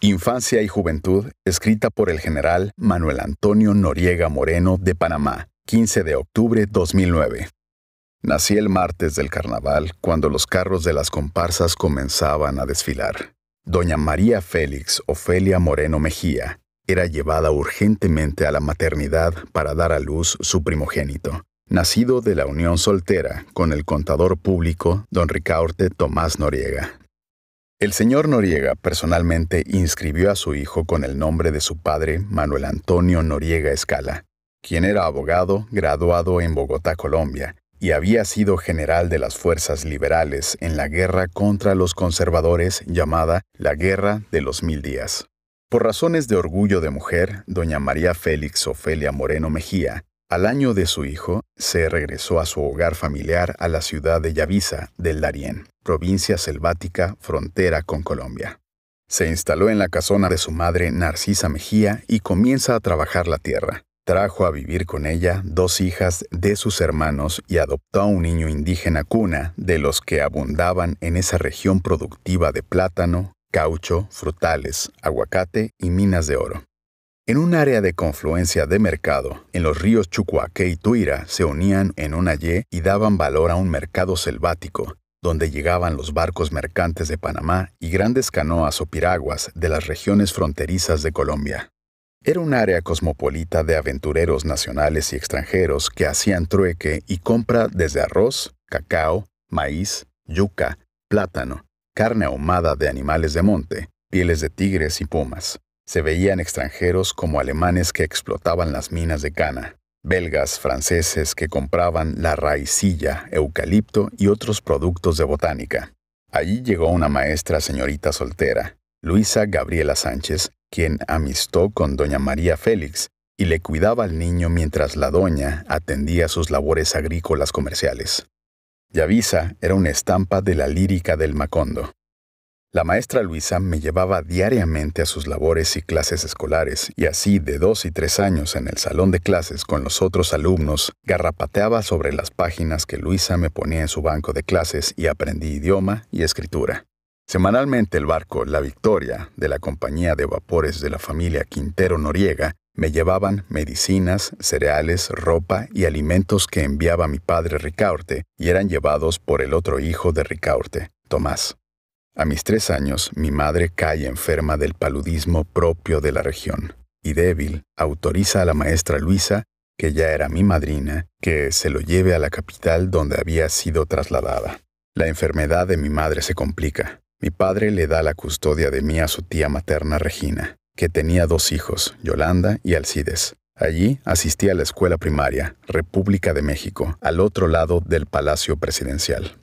Infancia y Juventud, escrita por el general Manuel Antonio Noriega Moreno de Panamá, 15 de octubre 2009. Nací el martes del carnaval, cuando los carros de las comparsas comenzaban a desfilar. Doña María Félix Ofelia Moreno Mejía era llevada urgentemente a la maternidad para dar a luz su primogénito, nacido de la unión soltera con el contador público don Ricaurte Tomás Noriega. El señor Noriega personalmente inscribió a su hijo con el nombre de su padre, Manuel Antonio Noriega Escala, quien era abogado graduado en Bogotá, Colombia, y había sido general de las fuerzas liberales en la guerra contra los conservadores llamada la Guerra de los 1000 días. Por razones de orgullo de mujer, doña María Félix Ofelia Moreno Mejía, al año de su hijo, se regresó a su hogar familiar a la ciudad de Yavisa, del Darién, provincia selvática frontera con Colombia. Se instaló en la casona de su madre Narcisa Mejía y comienza a trabajar la tierra. Trajo a vivir con ella 2 hijas de sus hermanos y adoptó a un niño indígena cuna de los que abundaban en esa región productiva de plátano, caucho, frutales, aguacate y minas de oro. En un área de confluencia de mercado, en los ríos Chucuaque y Tuira se unían en una Y y daban valor a un mercado selvático, donde llegaban los barcos mercantes de Panamá y grandes canoas o piraguas de las regiones fronterizas de Colombia. Era un área cosmopolita de aventureros nacionales y extranjeros que hacían trueque y compra desde arroz, cacao, maíz, yuca, plátano, carne ahumada de animales de monte, pieles de tigres y pumas. Se veían extranjeros como alemanes que explotaban las minas de cana, belgas, franceses que compraban la raicilla, eucalipto y otros productos de botánica. Allí llegó una maestra señorita soltera, Luisa Gabriela Sánchez, quien amistó con doña María Félix y le cuidaba al niño mientras la doña atendía sus labores agrícolas comerciales. Yavisa era una estampa de la lírica del Macondo. La maestra Luisa me llevaba diariamente a sus labores y clases escolares, y así de 2 y 3 años en el salón de clases con los otros alumnos, garrapateaba sobre las páginas que Luisa me ponía en su banco de clases y aprendí idioma y escritura. Semanalmente el barco La Victoria, de la compañía de vapores de la familia Quintero Noriega, me llevaban medicinas, cereales, ropa y alimentos que enviaba mi padre Ricaurte y eran llevados por el otro hijo de Ricaurte, Tomás. A mis 3 años, mi madre cae enferma del paludismo propio de la región, y débil, autoriza a la maestra Luisa, que ya era mi madrina, que se lo lleve a la capital donde había sido trasladada. La enfermedad de mi madre se complica. Mi padre le da la custodia de mí a su tía materna Regina, que tenía 2 hijos, Yolanda y Alcides. Allí asistí a la escuela primaria, República de México, al otro lado del Palacio Presidencial.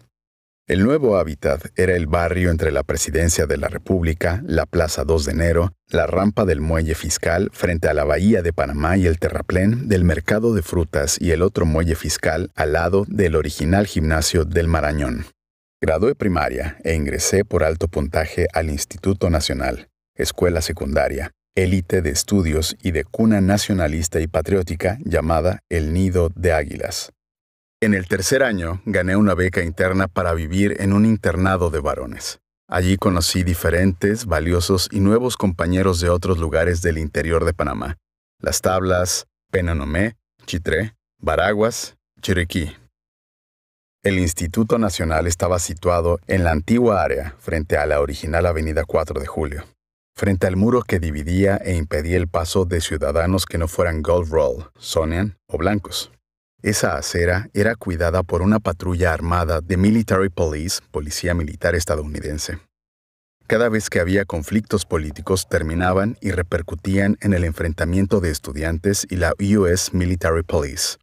El nuevo hábitat era el barrio entre la Presidencia de la República, la Plaza 2 de Enero, la rampa del Muelle Fiscal frente a la Bahía de Panamá y el terraplén del Mercado de Frutas y el otro muelle fiscal al lado del original gimnasio del Marañón. Gradué primaria e ingresé por alto puntaje al Instituto Nacional, escuela secundaria, élite de estudios y de cuna nacionalista y patriótica llamada El Nido de Águilas. En el 3er año gané una beca interna para vivir en un internado de varones. Allí conocí diferentes, valiosos y nuevos compañeros de otros lugares del interior de Panamá: Las Tablas, Penonomé, Chitré, Varaguas, Chiriquí. El Instituto Nacional estaba situado en la antigua área, frente a la original Avenida 4 de Julio, frente al muro que dividía e impedía el paso de ciudadanos que no fueran Gold Roll, Sonian o blancos. Esa acera era cuidada por una patrulla armada de Military Police, policía militar estadounidense. Cada vez que había conflictos políticos terminaban y repercutían en el enfrentamiento de estudiantes y la US Military Police.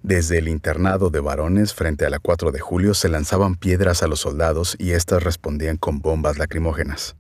Desde el internado de varones frente a la 4 de julio se lanzaban piedras a los soldados y éstas respondían con bombas lacrimógenas.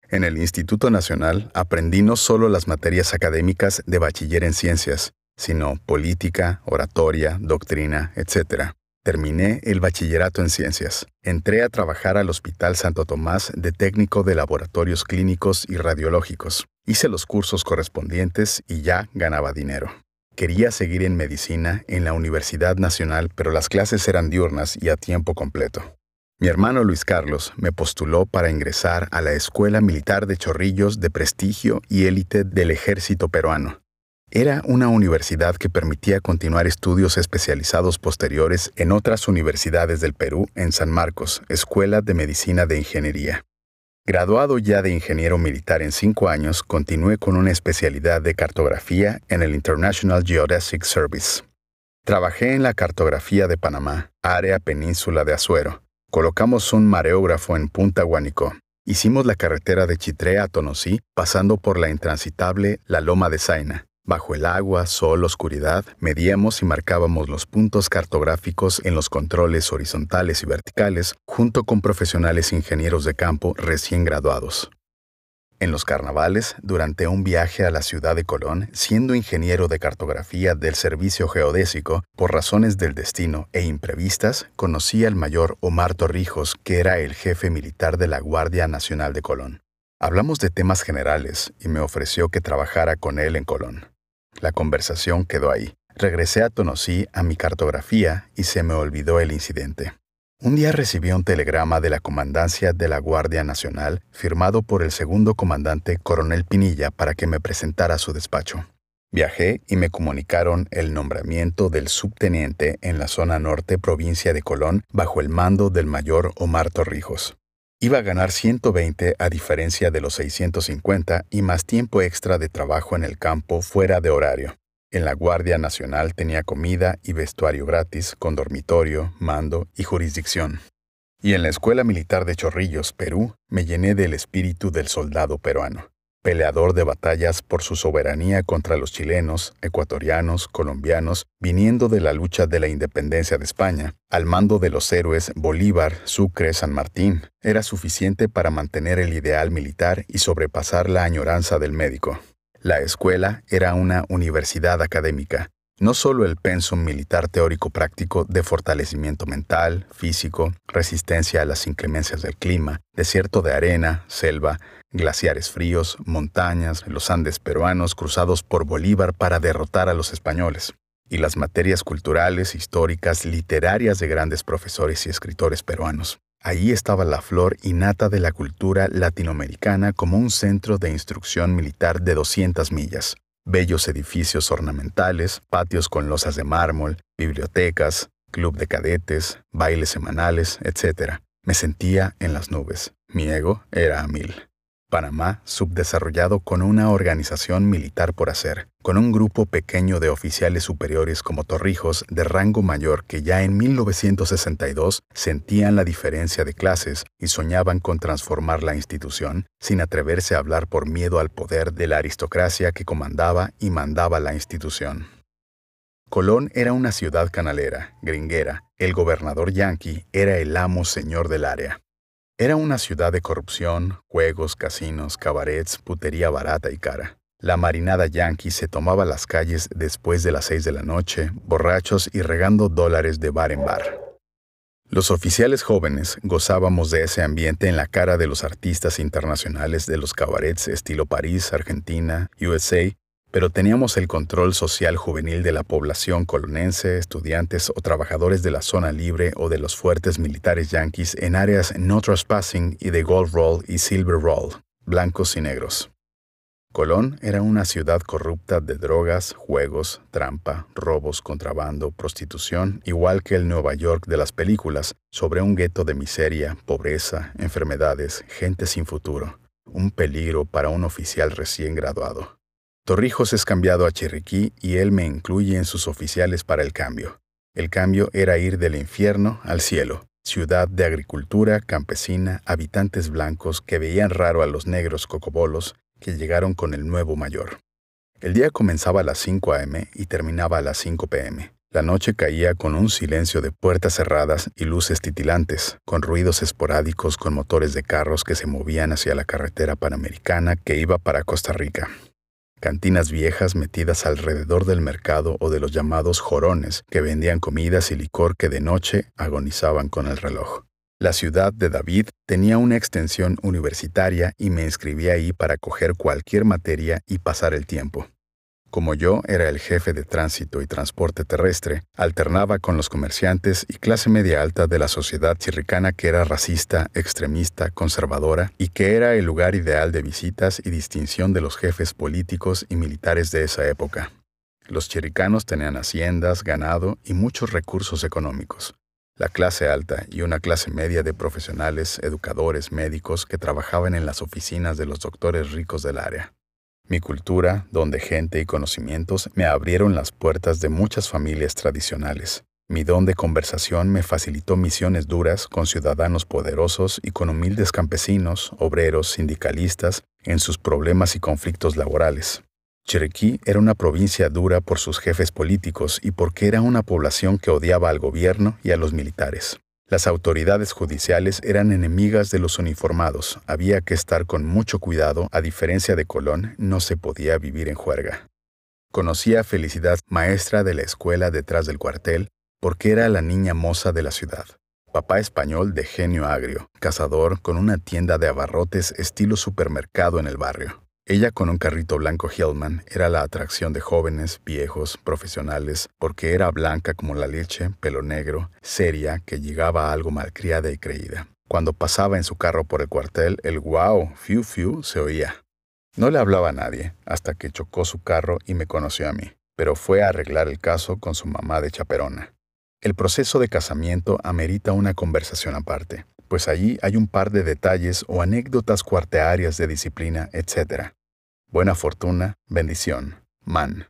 En el Instituto Nacional aprendí no solo las materias académicas de bachiller en ciencias, sino política, oratoria, doctrina, etc. Terminé el bachillerato en ciencias. Entré a trabajar al Hospital Santo Tomás de técnico de laboratorios clínicos y radiológicos. Hice los cursos correspondientes y ya ganaba dinero. Quería seguir en medicina en la Universidad Nacional, pero las clases eran diurnas y a tiempo completo. Mi hermano Luis Carlos me postuló para ingresar a la Escuela Militar de Chorrillos de prestigio y élite del ejército peruano. Era una universidad que permitía continuar estudios especializados posteriores en otras universidades del Perú en San Marcos, Escuela de Medicina de Ingeniería. Graduado ya de ingeniero militar en 5 años, continué con una especialidad de cartografía en el International Geodesic Service. Trabajé en la cartografía de Panamá, área península de Azuero. Colocamos un mareógrafo en Punta Huánico. Hicimos la carretera de Chitré a Tonosí, pasando por la intransitable La Loma de Zaina. Bajo el agua, sol, oscuridad, medíamos y marcábamos los puntos cartográficos en los controles horizontales y verticales, junto con profesionales ingenieros de campo recién graduados. En los carnavales, durante un viaje a la ciudad de Colón, siendo ingeniero de cartografía del Servicio Geodésico, por razones del destino e imprevistas, conocí al mayor Omar Torrijos, que era el jefe militar de la Guardia Nacional de Colón. Hablamos de temas generales y me ofreció que trabajara con él en Colón. La conversación quedó ahí. Regresé a Tonosí a mi cartografía y se me olvidó el incidente. Un día recibí un telegrama de la Comandancia de la Guardia Nacional firmado por el segundo comandante Coronel Pinilla para que me presentara a su despacho. Viajé y me comunicaron el nombramiento del subteniente en la zona norte provincia de Colón bajo el mando del mayor Omar Torrijos. Iba a ganar 120 a diferencia de los 650 y más tiempo extra de trabajo en el campo fuera de horario. En la Guardia Nacional tenía comida y vestuario gratis, con dormitorio, mando y jurisdicción. Y en la Escuela Militar de Chorrillos, Perú, me llené del espíritu del soldado peruano, peleador de batallas por su soberanía contra los chilenos, ecuatorianos, colombianos, viniendo de la lucha de la independencia de España, al mando de los héroes Bolívar, Sucre, San Martín. Era suficiente para mantener el ideal militar y sobrepasar la añoranza del médico. La escuela era una universidad académica, no solo el pensum militar teórico-práctico de fortalecimiento mental, físico, resistencia a las inclemencias del clima, desierto de arena, selva, glaciares fríos, montañas, los Andes peruanos cruzados por Bolívar para derrotar a los españoles, y las materias culturales, históricas, literarias de grandes profesores y escritores peruanos. Allí estaba la flor innata de la cultura latinoamericana como un centro de instrucción militar de 200 millas. Bellos edificios ornamentales, patios con losas de mármol, bibliotecas, club de cadetes, bailes semanales, etc. Me sentía en las nubes. Mi ego era a 1000. Panamá, subdesarrollado con una organización militar por hacer, con un grupo pequeño de oficiales superiores como Torrijos de rango mayor que ya en 1962 sentían la diferencia de clases y soñaban con transformar la institución, sin atreverse a hablar por miedo al poder de la aristocracia que comandaba y mandaba la institución. Colón era una ciudad canalera, gringuera. El gobernador yanqui era el amo señor del área. Era una ciudad de corrupción, juegos, casinos, cabarets, putería barata y cara. La marinada yanqui se tomaba las calles después de las 6 de la noche, borrachos y regando dólares de bar en bar. Los oficiales jóvenes gozábamos de ese ambiente en la cara de los artistas internacionales de los cabarets estilo París, Argentina, USA, pero teníamos el control social juvenil de la población colonense, estudiantes o trabajadores de la zona libre o de los fuertes militares yanquis en áreas no trespassing y de Gold Roll y Silver Roll, blancos y negros. Colón era una ciudad corrupta de drogas, juegos, trampa, robos, contrabando, prostitución, igual que el Nueva York de las películas, sobre un gueto de miseria, pobreza, enfermedades, gente sin futuro, un peligro para un oficial recién graduado. Torrijos es cambiado a Chiriquí y él me incluye en sus oficiales para el cambio. El cambio era ir del infierno al cielo, ciudad de agricultura, campesina, habitantes blancos que veían raro a los negros cocobolos que llegaron con el nuevo mayor. El día comenzaba a las 5 a.m. y terminaba a las 5 p.m. La noche caía con un silencio de puertas cerradas y luces titilantes, con ruidos esporádicos con motores de carros que se movían hacia la carretera panamericana que iba para Costa Rica. Cantinas viejas metidas alrededor del mercado o de los llamados jorones que vendían comidas y licor que de noche agonizaban con el reloj. La ciudad de David tenía una extensión universitaria y me inscribí ahí para coger cualquier materia y pasar el tiempo. Como yo era el jefe de tránsito y transporte terrestre, alternaba con los comerciantes y clase media alta de la sociedad chirricana que era racista, extremista, conservadora y que era el lugar ideal de visitas y distinción de los jefes políticos y militares de esa época. Los chirricanos tenían haciendas, ganado y muchos recursos económicos. La clase alta y una clase media de profesionales, educadores, médicos que trabajaban en las oficinas de los doctores ricos del área. Mi cultura, don de gente y conocimientos me abrieron las puertas de muchas familias tradicionales. Mi don de conversación me facilitó misiones duras con ciudadanos poderosos y con humildes campesinos, obreros, sindicalistas, en sus problemas y conflictos laborales. Chiriquí era una provincia dura por sus jefes políticos y porque era una población que odiaba al gobierno y a los militares. Las autoridades judiciales eran enemigas de los uniformados. Había que estar con mucho cuidado. A diferencia de Colón, no se podía vivir en juerga. Conocí a Felicidad, maestra de la escuela detrás del cuartel, porque era la niña moza de la ciudad. Papá español de genio agrio, cazador con una tienda de abarrotes estilo supermercado en el barrio. Ella con un carrito blanco Hillman era la atracción de jóvenes, viejos, profesionales, porque era blanca como la leche, pelo negro, seria, que llegaba algo malcriada y creída. Cuando pasaba en su carro por el cuartel, el guau, fiu fiu, se oía. No le hablaba a nadie, hasta que chocó su carro y me conoció a mí, pero fue a arreglar el caso con su mamá de chaperona. El proceso de casamiento amerita una conversación aparte, pues allí hay un par de detalles o anécdotas cuartearias de disciplina, etc. Buena fortuna, bendición, man.